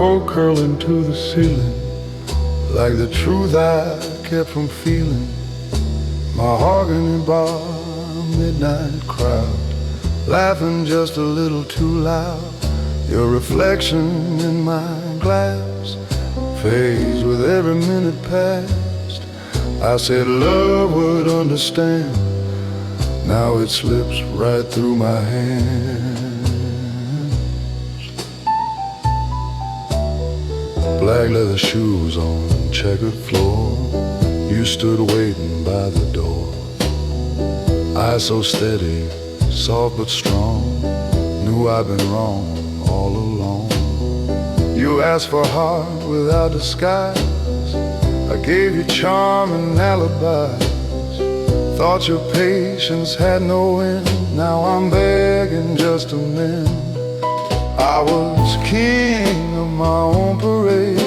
smoke curling to the ceiling, like the truth I kept from feeling. Mahogany bar, midnight crowd, laughing just a little too loud. Your reflection in my glass fades with every minute past. I said love would understand, now it slips right through my hands. Black leather shoes on checkered floor, you stood waiting by the door. Eyes so steady, soft but strong, knew I'd been wrong all along. You asked for heart without disguise, I gave you charm and alibis. Thought your patience had no end, now I'm begging just to mend. I was king of my own parade,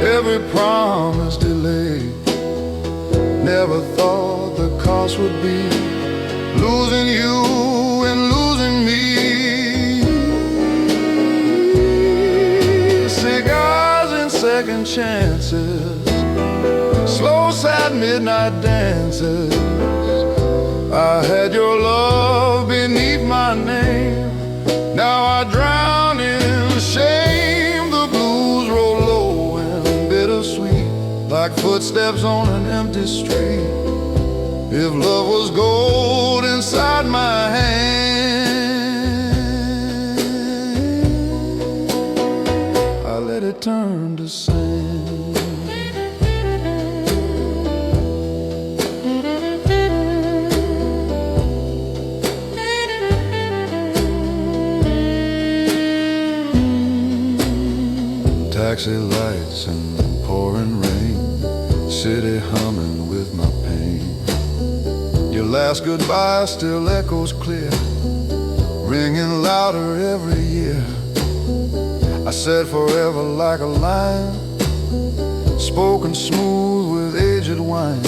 every promise delayed. Never thought the cost would be losing you and losing me. Cigars and second chances, slow sad midnight dances. I had your love beneath my name, now I drown in shame. The blues roll low and bittersweet, like footsteps on an empty street. If love was gold inside my hand, I let it turn to sand. Taxi lights and pouring rain, city humming with my pain. Your last goodbye still echoes clear, ringing louder every year. I said forever like a line, spoken smooth with aged wine.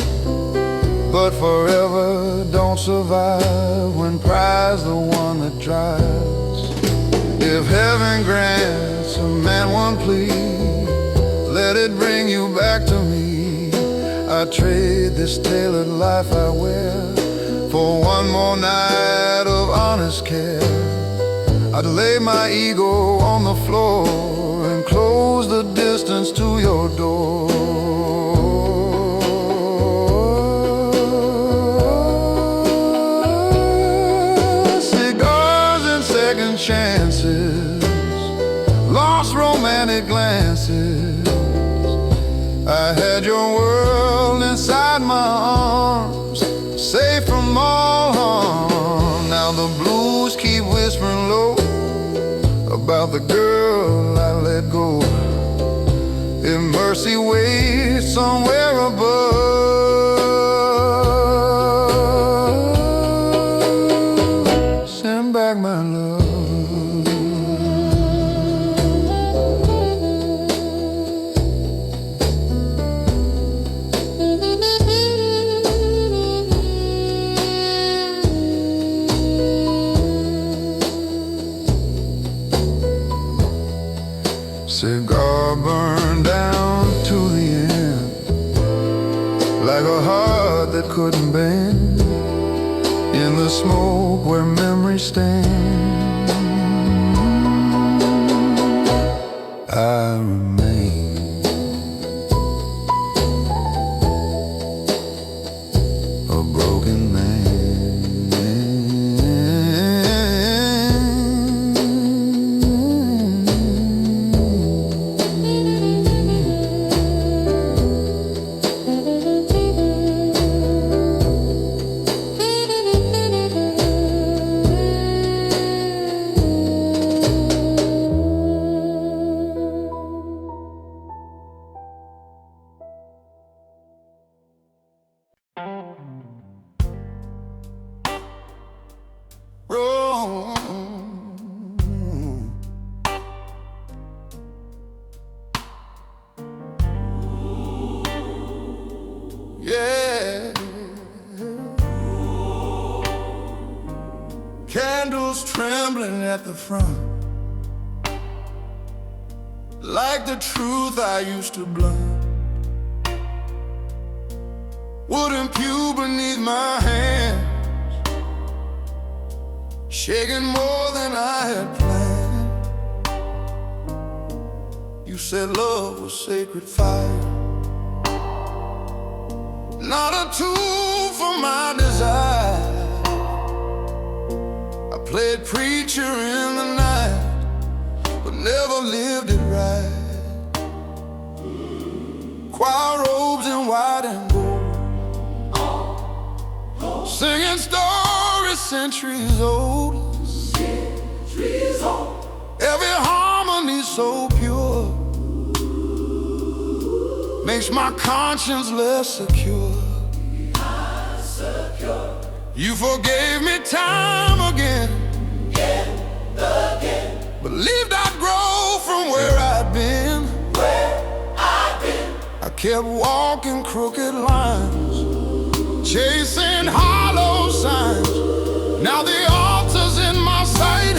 But forever don't survive when pride's the one that drives. If heaven grants a man one plea, let it bring you back to me. I trade this tailored life I wear for one more night of honest care. I'd lay my ego on the floor and close the distance to your door. Cigars and second chances, lost romantic glances. I had your world inside my arms, safe from all harm. Now the blues keep whispering low about the girl I let go. If mercy waits somewhere above, send back my love. Cigar burned down to the end, like a heart that couldn't bend, in the smoke where memories stand. I remain a broken man. Yeah. Candles trembling at the front, like the truth I used to blunt. Wooden pew beneath my hands, shaking more than I had planned. You said love was sacred fire, not a tool for my desire. I played preacher in the night, but never lived it right. Choir robes in white and gold, singing stories centuries old. Every harmony so pure makes my conscience less secure. You forgave me time again, believed I'd grow from where I'd been. I kept walking crooked lines, chasing hollow signs. Now the altar's in my sight,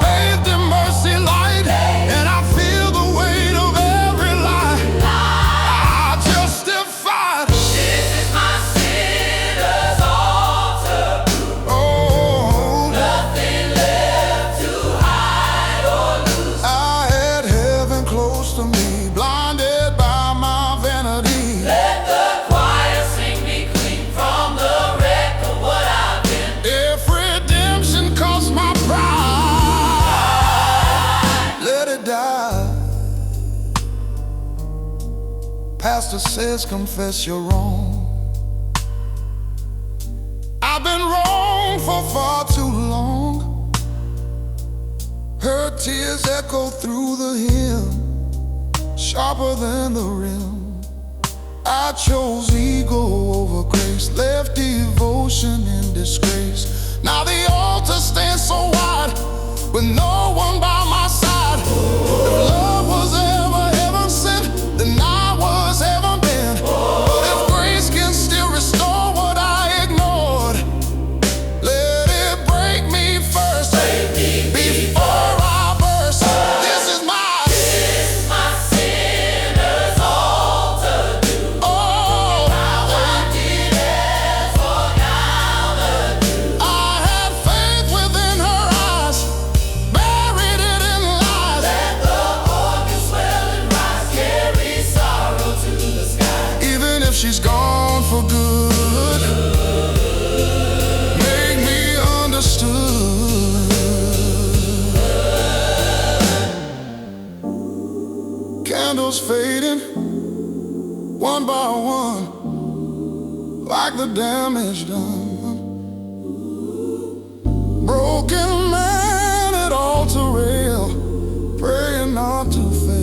bathed in mercy light, and I feel the weight of every lie I justified. This is my sinner's altar. Oh, Nothing left to hide or lose. I had heaven close to me, blinded by my vanity. Let the choir sing me clean from the wreck of what I've been. If redemption costs my pride, let it die. Pastor says confess you're wrong. I've been wrong for far too long. Her tears echo through the hymn, sharper than the rim. I chose ego over grace, left devotion in disgrace. Now the altar stands so wide, with no one by my side. If love was ever heaven sent, then I was heaven bent. But if grace can still restore what I ignored, let it break me first, before I burst. This is my Sinner's altar. oh, How I did as for now. I had faith within her eyes, buried it in lies. Let the organ swell and rise, carry sorrow to the sky. Even if she's gone for good, make me understood. Candles fading, one by one, like the damage done. Broken man at altar rail, praying not to fail.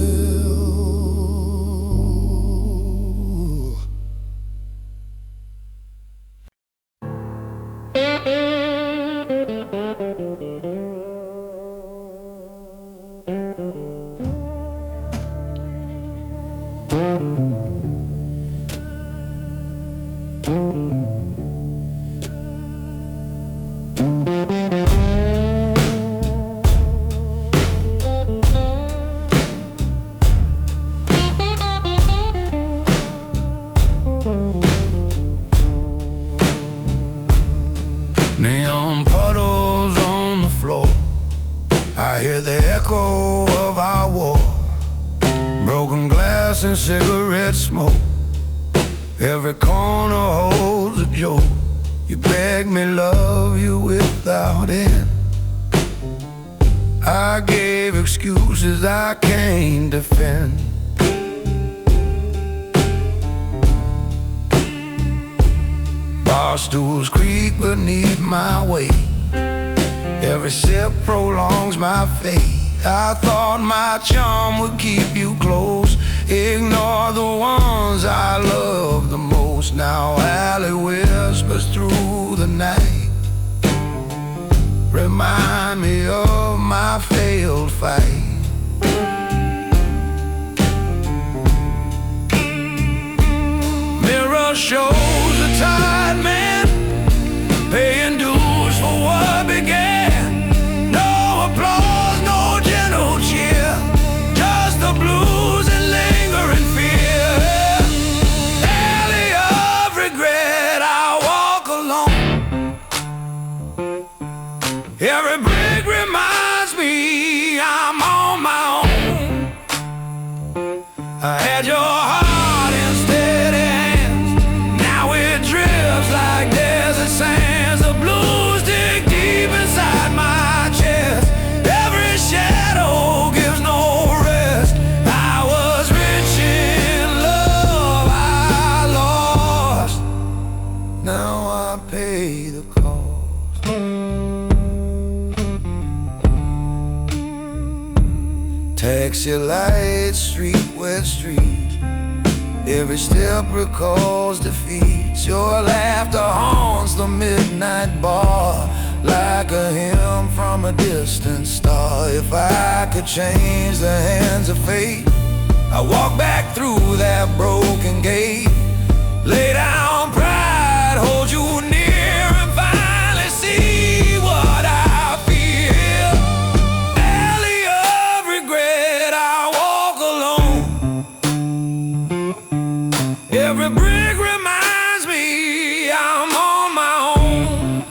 Neon puddles on the floor, I hear the echo of our war. Broken glass and cigarette smoke, every corner holds a joke. You beg me love you without end. I gave excuses I can't defend. Bar stools creak beneath my weight, every sip prolongs my fate. I thought my charm would keep you close, ignore the ones I love the most. Now alley whispers through the night, remind me of my failed fight. Mirror shows a tired man paying dues for what began. No applause, no gentle cheer, just the blue had your heart in steady hands. Now it drifts like desert sands. The blues dig deep inside my chest. Every shadow gives no rest. I was rich in love, I lost. Now I pay the cost. Taxi lights, street wet streets. Every step recalls defeats. Your laughter haunts the midnight bar like a hymn from a distant star. If I could change the hands of fate, I'd walk back through that broken gate. Lay down pride, hold you near, and finally see what I feel. Alley of regret, I walk alone. Every brick reminds me I'm on my own.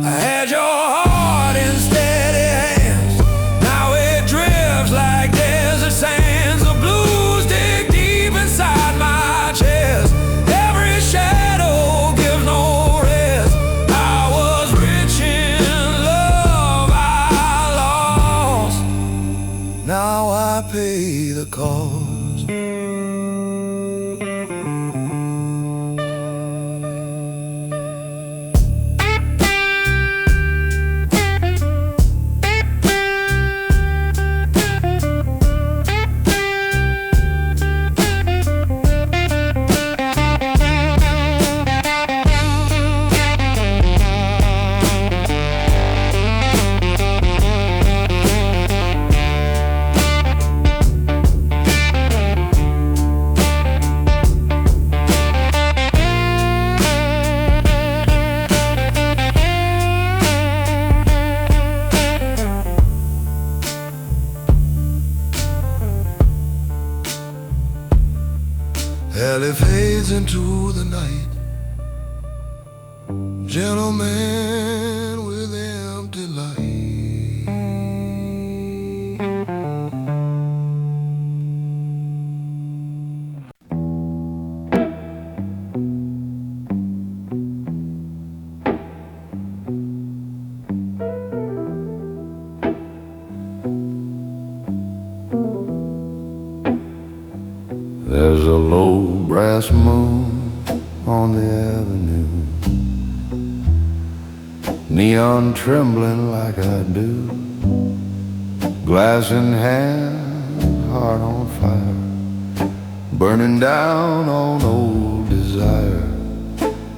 I had your heart in steady hands. Now it drifts like desert sands. The blues dig deep inside my chest. Every shadow gives no rest. I was rich in love, I lost. Now I pay the cost. Alley fades into the night. Gentleman with empty light. There's a low brass moon on the avenue, neon trembling like I do, glass in hand, heart on fire, burning down on old desire.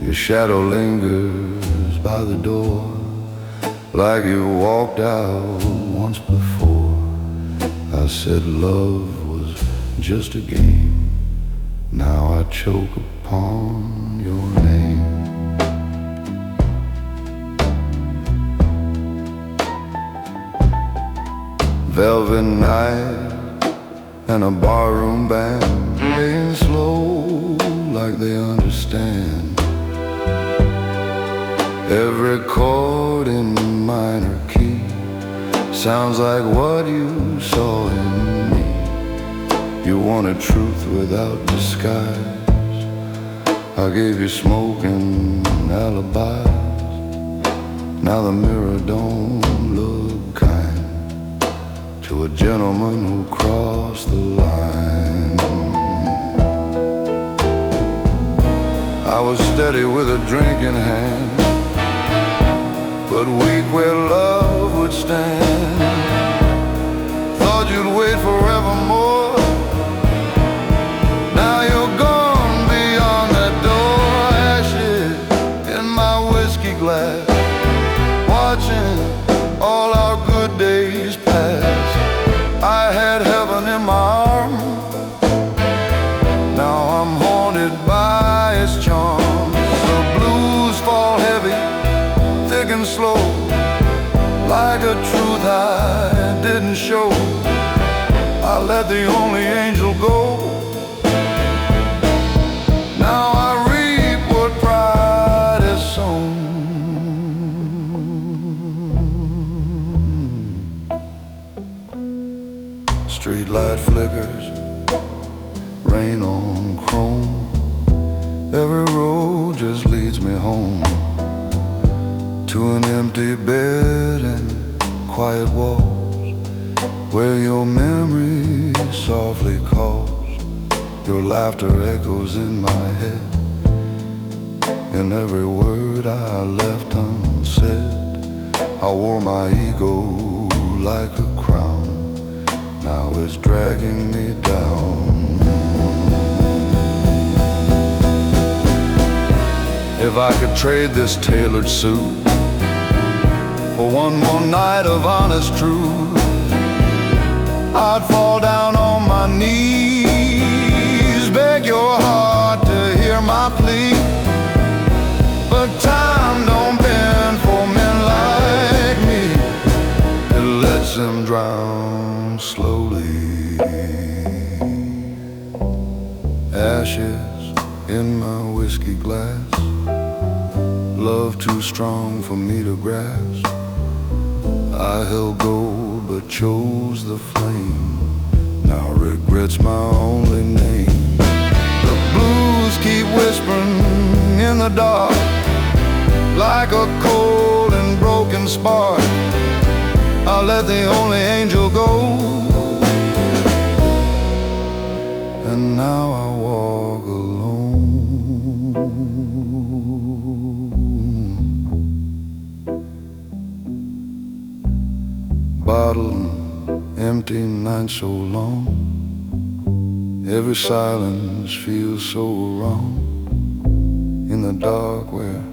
Your shadow lingers by the door, like you walked out once before. I said love was just a game. Now I choke upon your name. Velvet night and a barroom band playing slow like they understand. Every chord in minor key sounds like what you saw in me. You wanted truth without disguise. I gave you smoke and alibis. Now the mirror don't look kind to a gentleman who crossed the line. I was steady with a drink in hand, but weak where love would stand. Thought you'd wait forevermore. Now you're gone beyond that door. Ashes in my whiskey glass, watching all our good days pass. I had heaven in my arms. Now I'm haunted by its charms. The blues fall heavy, thick and slow, like a truth I didn't show. I let the only angel go. Now I reap what pride has sown. Streetlight flickers Your laughter echoes in my head, in every word I left unsaid. I wore my ego like a crown, now it's dragging me down. If I could trade this tailored suit for one more night of honest truth, I'd fall down on my knees, beg your heart to hear my plea. But time don't bend for men like me, it lets them drown slowly. Ashes in my whiskey glass, love too strong for me to grasp. I held gold but chose the flame, now regret's my only name. The blues keep whispering in the dark, like a cold and broken spark. I'll let the only angel go, and now I walk alone. Bottle empty night so long, every silence feels so wrong. In the dark where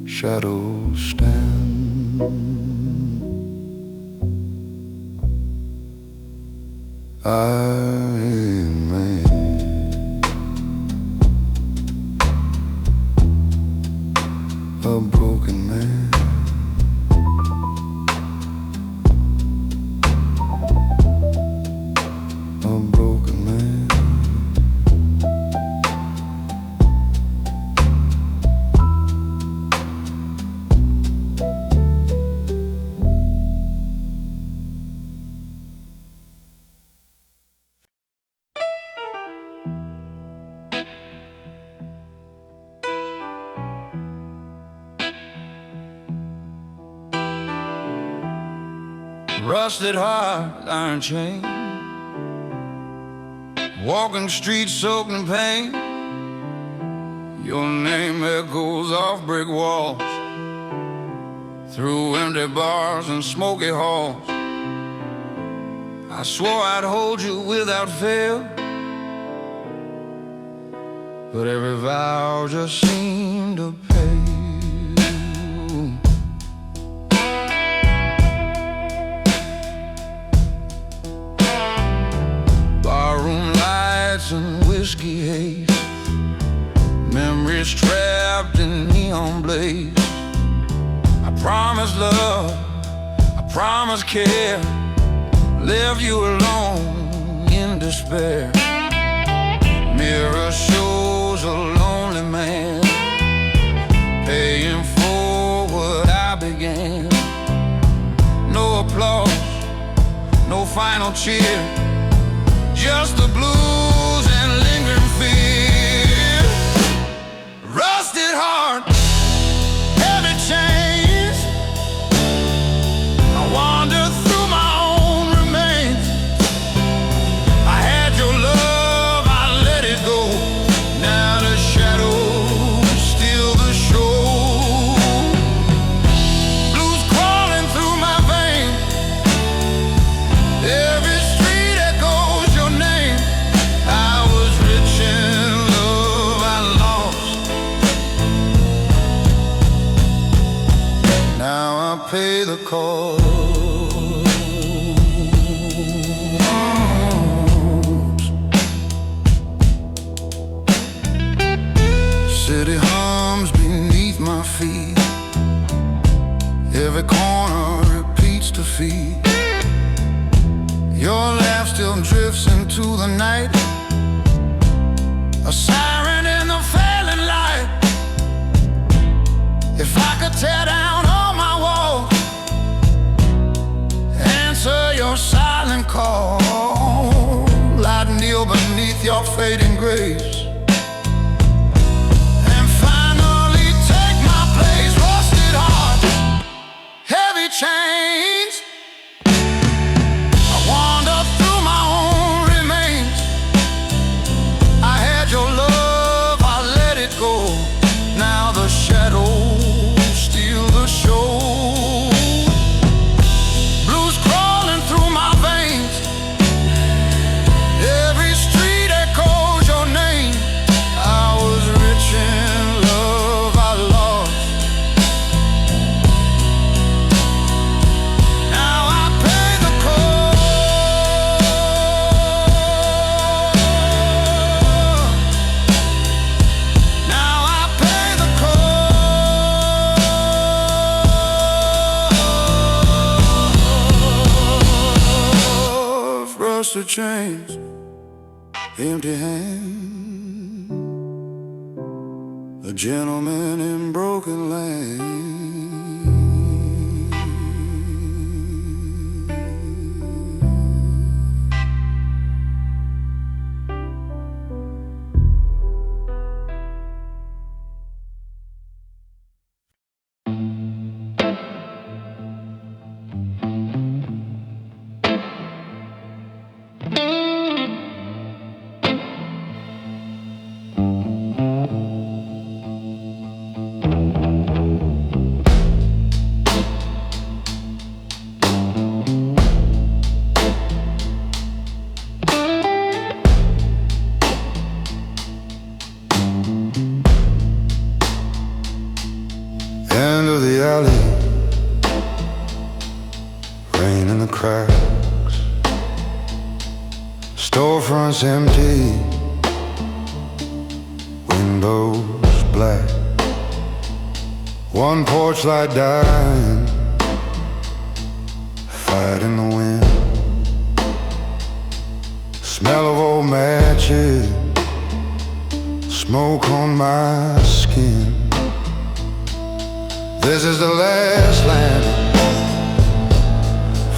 shadows stand, I'm a broken man. A broken man. Rusted heart, iron chain, walking streets soaked in pain. Your name echoes off brick walls, through empty bars and smoky halls. I swore I'd hold you without fail, but every vow just seemed to pale. Barroom lights and whiskey haze, memories trapped in neon blaze. I promised love, I promised care, left you alone in despair. Mirror shows a lonely man, paying for what I began. No applause, no final cheer, just the blues and lingering fear. Rusted heart, heavy chains, I wander through my own remains. I had your love, I let it go, now the shadows steal the show. Blues crawling through my veins, every street echoes your name. I was rich in love I lost, now I pay the cost. City hums beneath my feet, every corner repeats defeat. Your laugh still drifts into the night, a siren in the failing light. If I could tear down all my walls, answer your silent call, I'd kneel beneath your fading grace and finally take my place. Rusted heart, heavy chains, I wander through my own remains. to change, empty hand, a gentleman in broken land. End of the alley, rain in the cracks, storefronts empty, windows black, one porch light dying, fight in the wind, smell of old matches, smoke on my skin. This is the last land,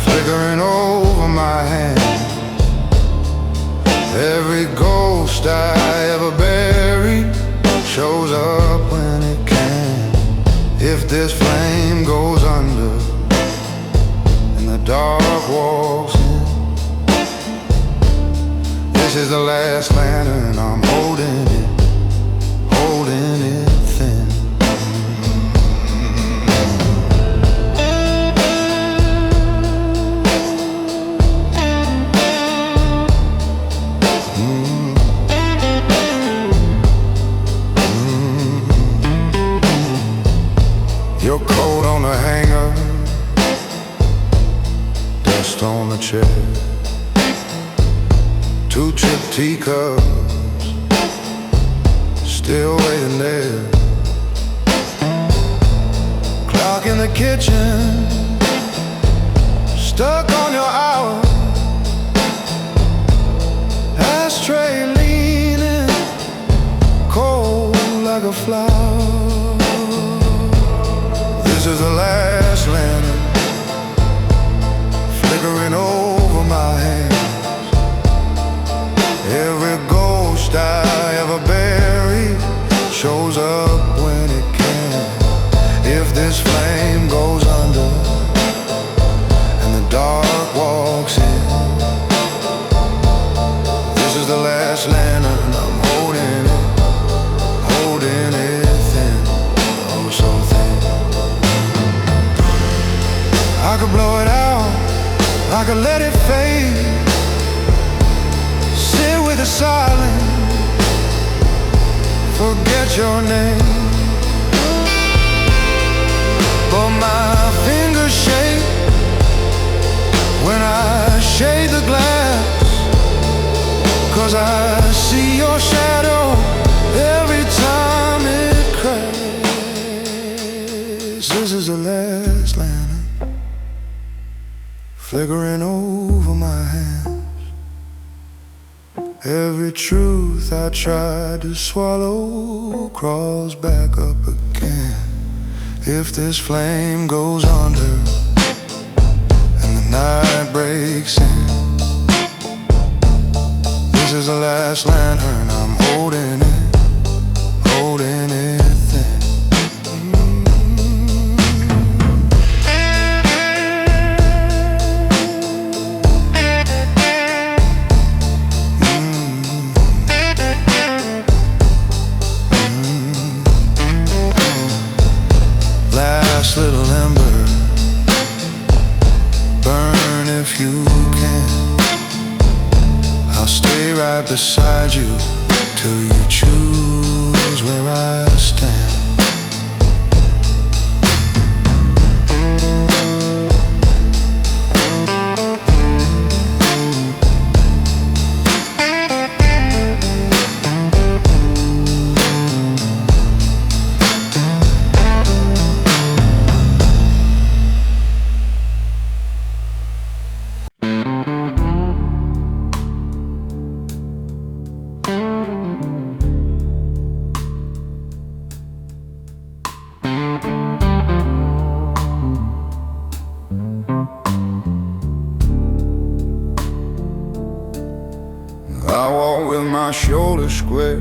flickering over my hand. Every ghost I ever buried shows up when it can. If this flame goes under and the dark walks in, this is the last lantern, I'm holding it thin. Your coat on the hanger, dust on the chair, two chipped teacups still waiting there, clock in the kitchen stuck on your hour, ashtray leaning cold like a flower. This is the last lantern, flickering over my hands. Every ghost I ever buried shows up when it can. If this flame goes under and the dark walks in, this is the last lantern, I'm holding it thin, oh so thin. I could blow it out, I could let it fade, sit with the silence, forget your name. But my fingers shake when I shade the glass, 'cause I see your shadow every time it cracks. This is the last lantern, flickering over my hands. Every truth I tried to swallow crawls back up again. If this flame goes under and the night breaks in, this is the last lantern, I'm holding it thin. Last little ember, burn if you can. I'll stay right beside you till you choose where I stand. my shoulders square,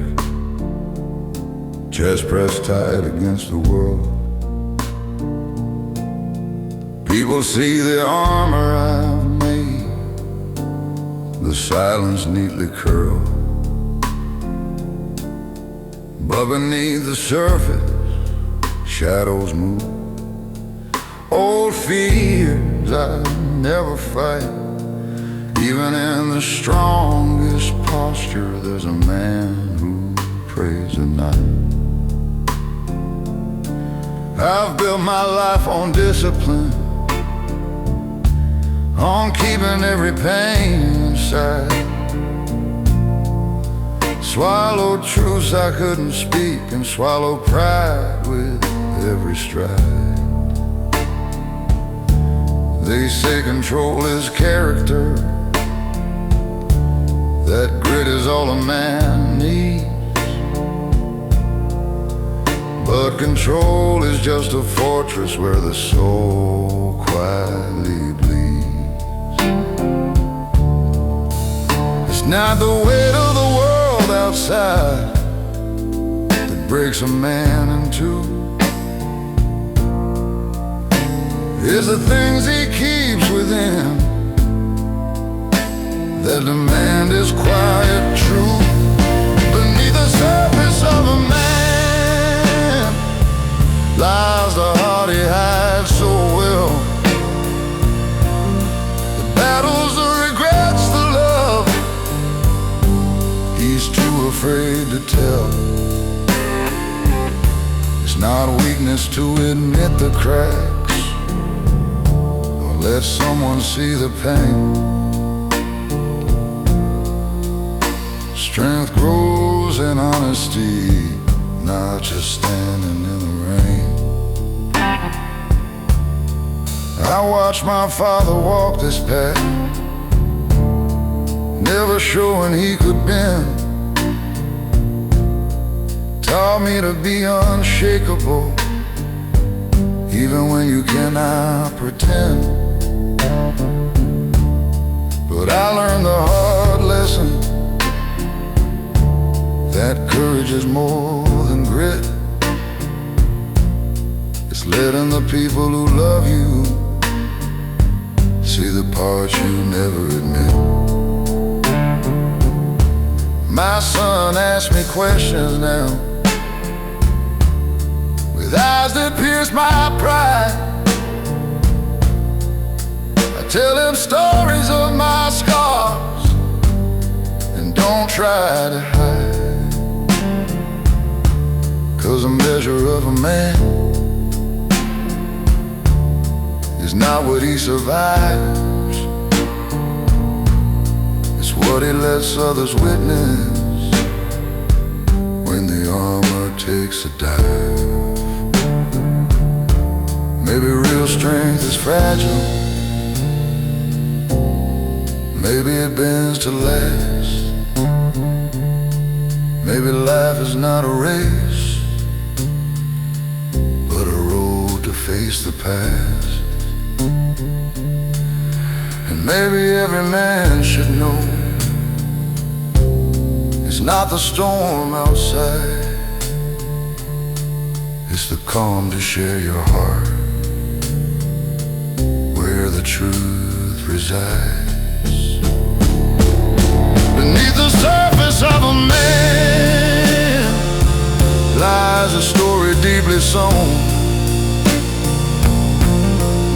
chest pressed tight against the world. People see the armor I made, the silence neatly curled. But beneath the surface, shadows move. Old fears I never fight. Even in the strongest posture, there's a man who prays at night. I've built my life on discipline, on keeping every pain inside. Swallowed truths I couldn't speak, and swallow pride with every stride. They say control is character, that grit is all a man needs. But control is just a fortress where the soul quietly bleeds. It's not the weight of the world outside that breaks a man in two. It's the things he keeps within that demand his quiet truth. Beneath the surface of a man lies the heart he hides so well. The battles, the regrets, the love he's too afraid to tell. It's not weakness to admit the cracks or let someone see the pain. Strength grows in honesty, not just standing in the rain. I watched my father walk this path, never showing he could bend. Taught me to be unshakable, even when you cannot pretend. But I learned the hard lesson, that courage is more than grit. It's letting the people who love you see the parts you never admit. My son asks me questions now, with eyes that pierce my pride. I tell him stories of my scars and don't try to hide. 'Cause a measure of a man is not what he survives, it's what he lets others witness when the armor takes a dive. Maybe real strength is fragile, maybe it bends to last. Maybe life is not a race, but a road to face the past. And maybe every man should know, it's not the storm outside, it's the calm to share your heart, where the truth resides. Beneath the surface of a man lies a story deeply sown.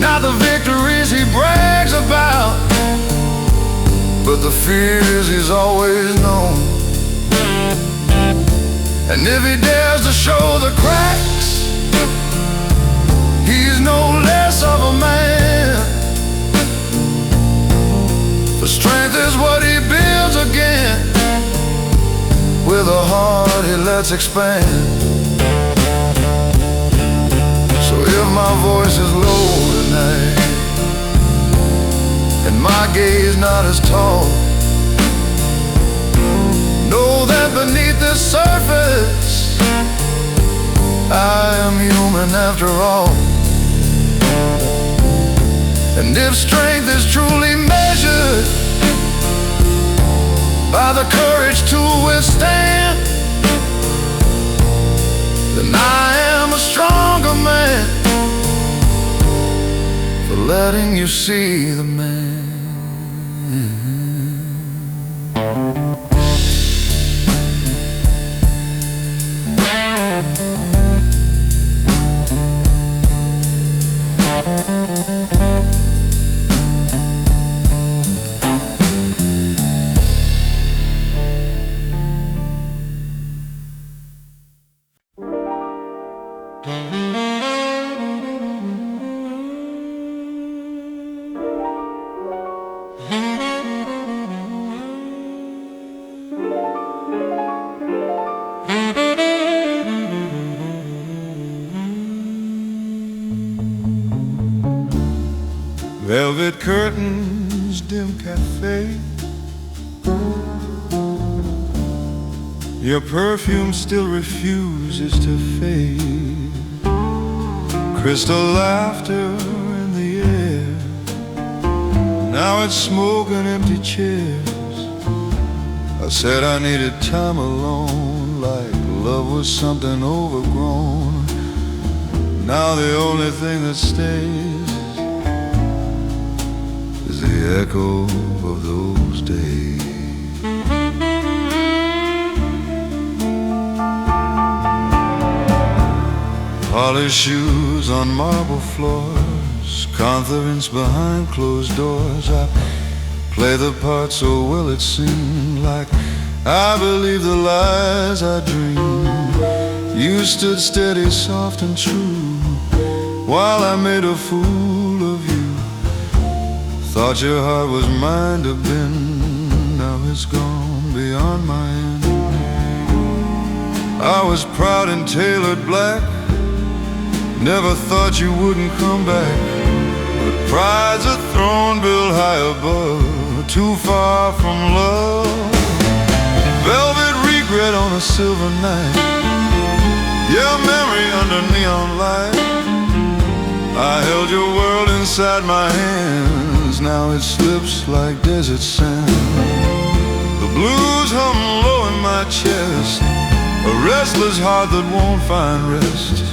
Not the victories he brags about, but the fears he's always known. And if he dares to show the cracks, he's no less of a man. For strength is what he builds again, with a heart he lets expand. So if my voice is low tonight, and my gaze not as tall, know that beneath this surface I am human after all. And if strength is truly measured by the courage to withstand letting you see the man. Velvet curtains, dim cafe. Your perfume still refuses to fade. Crystal laughter in the air. Now it's smoke and empty chairs. I said I needed time alone, like love was something overgrown. Now the only thing that stays is the echo of those days. Polished shoes on marble floors, conference behind closed doors. I play the part so well it seemed like I believed the lies I dreamed. You stood steady, soft and true, while I made a fool of you. Thought your heart was mine to bend, now it's gone beyond my end. I was proud and tailored black, never thought you wouldn't come back. But pride's a throne built high above, too far from love. Velvet regret on a silver night, your memory under neon light. I held your world inside my hands, now it slips like desert sand. The blues hum low in my chest, a restless heart that won't find rest.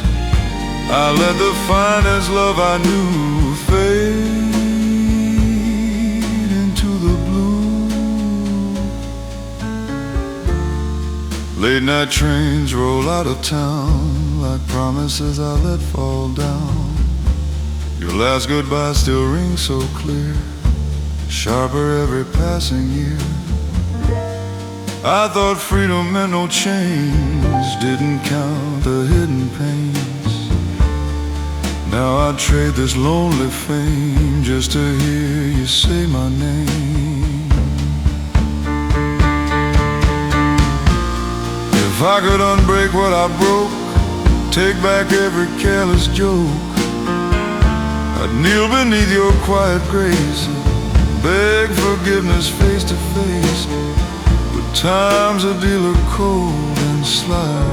I let the finest love I knew fade into the blue. Late night trains roll out of town like promises I let fall down. Your last goodbye still rings so clear, sharper every passing year. I thought freedom meant no chains, didn't count the hidden pains. Now I'd trade this lonely fame just to hear you say my name. If I could unbreak what I broke, take back every careless joke, I'd kneel beneath your quiet grace, beg forgiveness face to face. But time's a dealer cold and sly,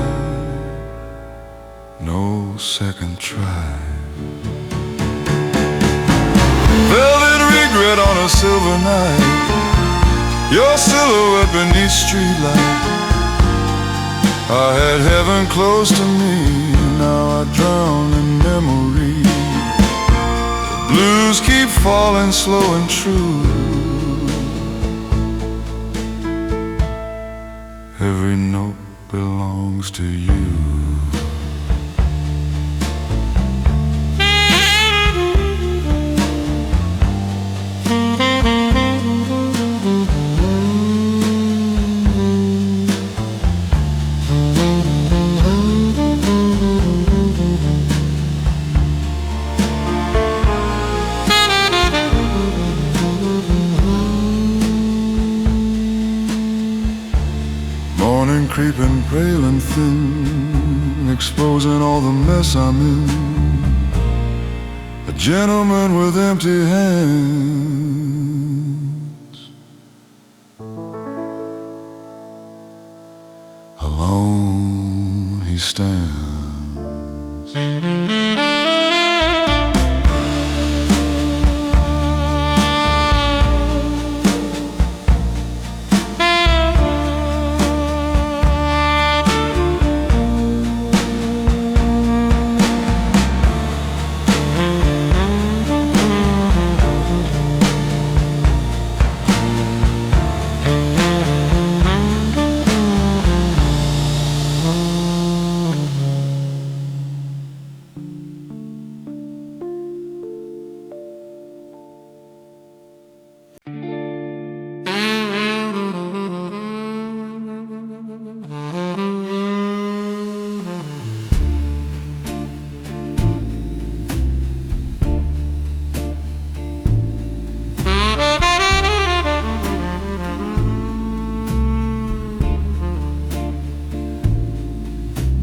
no second try. Velvet regret on a silver night, your silhouette beneath streetlight. I had heaven close to me, now I drown in memory. The blues keep falling slow and true. Every note belongs to you. Morning creeping pale and thin, exposing all the mess I'm in. A gentleman with empty hands, alone he stands.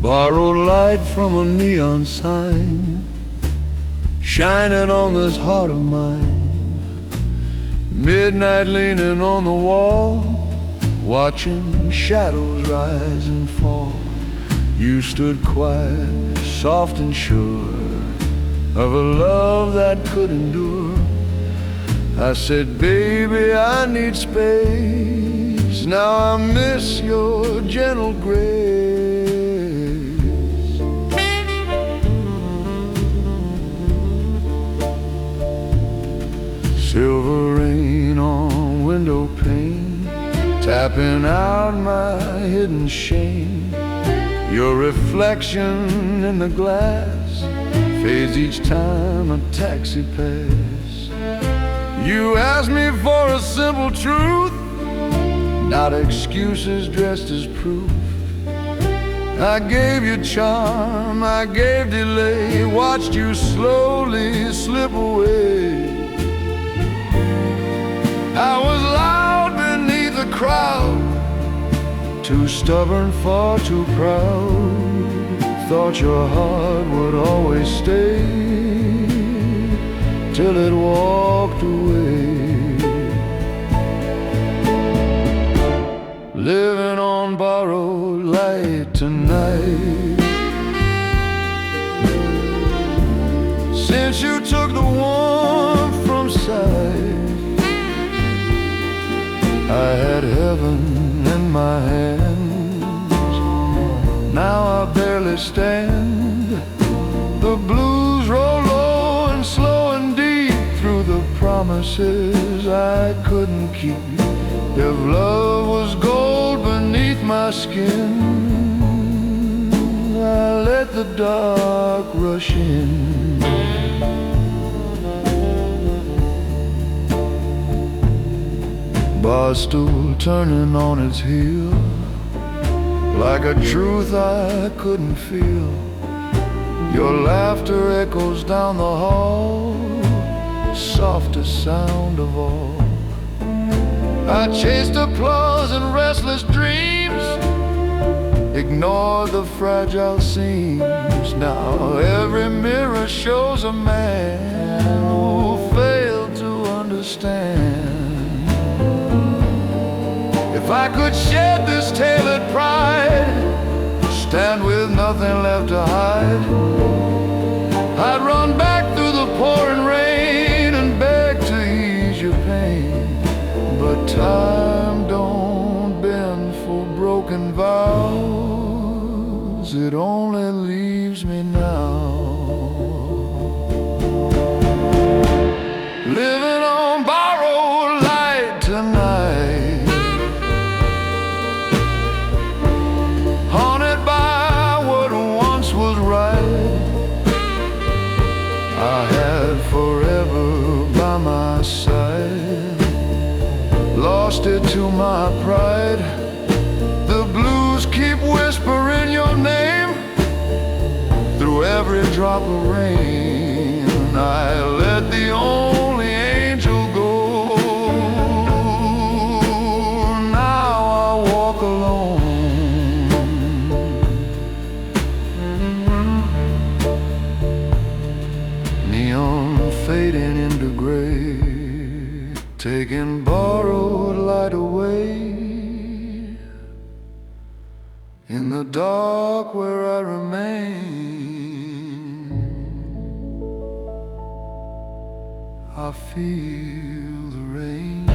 Borrowed light from a neon sign, shining on this heart of mine. Midnight leaning on the wall, watching shadows rise and fall. You stood quiet, soft and sure of a love that could endure. I said, baby, I need space. Now I miss your gentle grace. Silver rain on window pane, tapping out my hidden shame. Your reflection in the glass fades each time a taxi passes. You asked me for a simple truth, not excuses dressed as proof. I gave you charm, I gave delay, watched you slowly slip away. I was loud beneath the crowd, too stubborn, far too proud. Thought your heart would always stay, till it walked away. Living on borrowed light tonight. Since you took the warmth from sight, I had heaven in my hands. Now I barely stand. The blues roll low and slow and deep through the promises I couldn't keep. If love was gold beneath my skin, I let the dark rush in. Bar stool turning on its heel, like a truth I couldn't feel. Your laughter echoes down the hall, softest sound of all. I chased applause and restless dreams, ignored the fragile seams. Now every mirror shows a man who failed to understand. If I could shed this tailored pride, stand with nothing left to hide, I'd run back through the pouring rain and beg to ease your pain. But time don't bend for broken vows, it only leaves me now living on borrowed light tonight, haunted by what once was right. I had forever by my side, lost it to my pride. The blues keep whispering your name through every drop of rain. I let the only angel go. Now I walk alone, neon fading into gray, taking borrowed light away. In the dark where I remain, I feel the rain.